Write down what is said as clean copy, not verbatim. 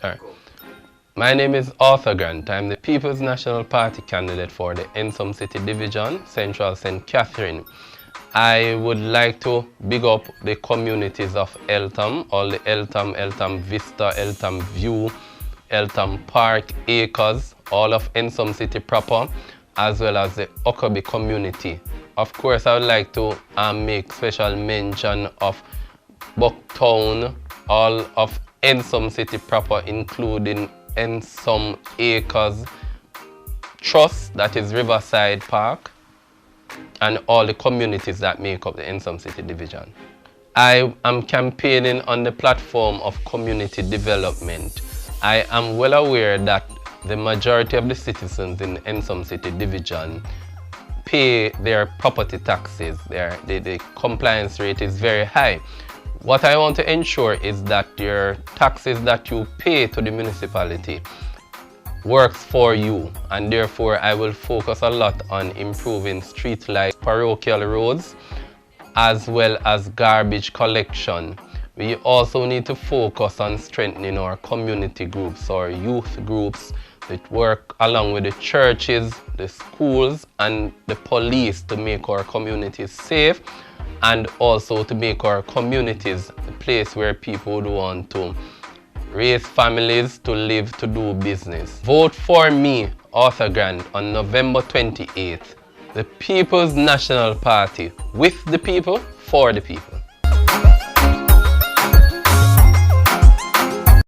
All right. My name is Arthur Grant. I'm the People's National Party candidate for the Ensom City Division, Central St. Catherine. I would like to big up the communities of Eltham, all the Eltham Vista, Eltham View, Eltham Park, Acres, all of Ensom City proper, as well as the Okobi community. Of course, I would like to make special mention of Bachton, all of Ensom City proper, including Ensom Acres Trust, that is Riverside Park, and all the communities that make up the Ensom City Division. I am campaigning on the platform of community development. I am well aware that the majority of the citizens in the Ensom City Division pay their property taxes. The compliance rate is very high. What I want to ensure is that your taxes that you pay to the municipality works for you, and therefore I will focus a lot on improving street lights, parochial roads, as well as garbage collection. We also need to focus on strengthening our community groups, our youth groups, that work along with the churches, the schools, and the police to make our communities safe, and also to make our communities a place where people would want to raise families, to live, to do business. Vote for me, Arthur Grant, on November 28th. The People's National Party, with the people, for the people.